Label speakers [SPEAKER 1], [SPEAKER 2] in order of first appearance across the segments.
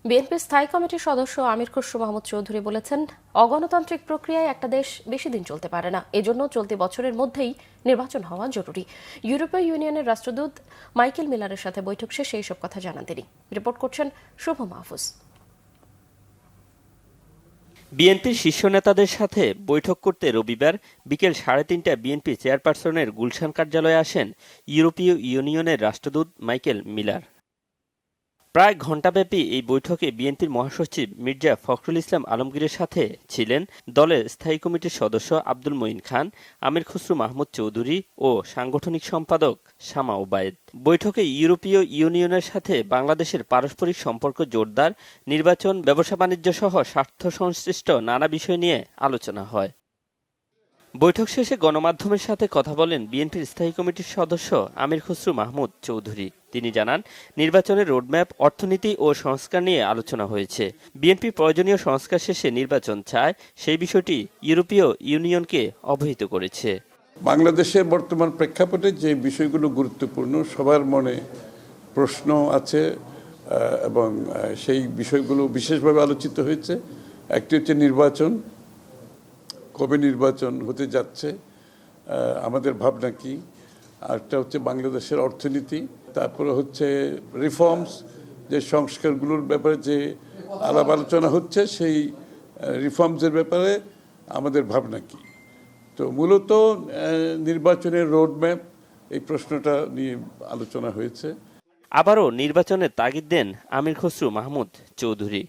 [SPEAKER 1] বিএনপির স্থায়ী কমিটির সদস্য আমির খসরু মাহমুদ চৌধুরী বলেছেন, অগণতান্ত্রিক প্রক্রিয়ায় একটা দেশ বেশি দিন চলতে পারে না, এজন্য চলতি বছরের মধ্যেই নির্বাচন হওয়া জরুরি। ইউরোপীয় ইউনিয়নের রাষ্ট্রদূত মাইকেল মিলারের সাথে বৈঠক শেষে এইসব কথা জানান তিনি। রিপোর্ট করছেন শুভ মাহফুজ।
[SPEAKER 2] বিএনপির শীর্ষ নেতাদের সাথে বৈঠক করতে রবিবার বিকেল 3:30টায় বিএনপি চেয়ারপারসনের গুলশান কার্যালয়ে আসেন ইউরোপীয় ইউনিয়নের রাষ্ট্রদূত মাইকেল মিলার। প্রায় ঘণ্টাব্যাপী এই বৈঠকে বিএনপির মহাসচিব মির্জা ফখরুল ইসলাম আলমগীরের সাথে ছিলেন দলের স্থায়ী কমিটির সদস্য আব্দুল মঈন খান, আমির খসরু মাহমুদ চৌধুরী ও সাংগঠনিক সম্পাদক শামা ওবায়েদ। বৈঠকে ইউরোপীয় ইউনিয়নের সাথে বাংলাদেশের পারস্পরিক সম্পর্ক জোরদার, নির্বাচন, ব্যবসা-বাণিজ্য সহ স্বার্থ সংশ্লিষ্ট নানা বিষয় নিয়ে আলোচনা হয়। বৈঠক শেষে গণমাধ্যমের সাথে কথা বলেন বিএনপির স্থায়ী কমিটির সদস্য আমির খসরু মাহমুদ চৌধুরী। তিনি জানান, নির্বাচনের রোডম্যাপ, অর্থনীতি ও সংস্কার নিয়ে আলোচনা হয়েছে। বিএনপি প্রয়োজনীয় সংস্কার শেষে নির্বাচন চায়, সেই বিষয়টি ইউরোপীয় ইউনিয়নকে অবহিত করেছে।
[SPEAKER 3] বাংলাদেশের বর্তমান প্রেক্ষাপটে যে বিষয়গুলো গুরুত্বপূর্ণ, সবার মনে প্রশ্ন আছে এবং সেই বিষয়গুলো বিশেষভাবে আলোচিত হয়েছে। একটি হচ্ছে নির্বাচন, কবে নির্বাচন হতে যাচ্ছে, আমাদের ভাবনা কি। আরেকটা হচ্ছে বাংলাদেশের অর্থনীতি, তারপরে হচ্ছে রিফর্মস, যে সংস্কারগুলোর ব্যাপারে যে আলাপ আলোচনা হচ্ছে, সেই রিফর্মসের ব্যাপারে আমাদের ভাবনা কি। তো মূলত নির্বাচনের রোডম্যাপ, এই প্রশ্নটা নিয়ে আলোচনা হয়েছে।
[SPEAKER 2] আবারও নির্বাচনের তাগিদ দেন আমির খসরু মাহমুদ চৌধুরী।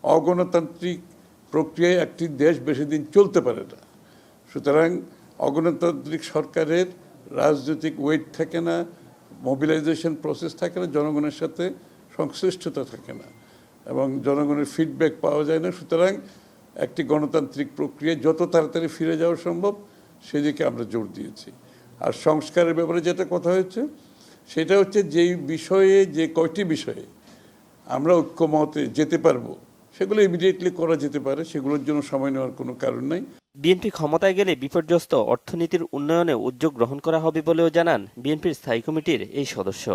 [SPEAKER 3] অগণতান্ত্রিক প্রক্রিয়ায় একটি দেশ বেশি দিন চলতে পারে না, সুতরাং অগণতান্ত্রিক সরকারের রাজনৈতিক ওয়েট থাকে না, মোবিলাইজেশন প্রসেস থাকে না, জনগণের সাথে সংশ্লিষ্টতা থাকে না এবং জনগণের ফিডব্যাক পাওয়া যায় না। সুতরাং একটি গণতান্ত্রিক প্রক্রিয়ায় যত তাড়াতাড়ি ফিরে যাওয়া সম্ভব সেদিকে আমরা জোর দিয়েছি। আর সংস্কারের ব্যাপারে যেটা কথা হয়েছে, সেটা হচ্ছে যেই বিষয়ে, যে কয়টি বিষয়ে আমরা ঐক্যমতে যেতে পারবো, সেগুলো ইমিডিয়েটলি করা যেতে পারে, সেগুলোর জন্য সময় নেওয়ার কোনো কারণ নাই।
[SPEAKER 2] বিএনপি ক্ষমতায় গেলে বিপর্যস্ত অর্থনীতির উন্নয়নে উদ্যোগ গ্রহণ করা হবে বলেও জানান বিএনপির স্থায়ী কমিটির এই সদস্য।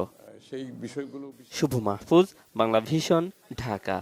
[SPEAKER 3] সেই বিষয়গুলো।
[SPEAKER 2] শুভ মাহফুজ, বাংলা ভিশন, ঢাকা।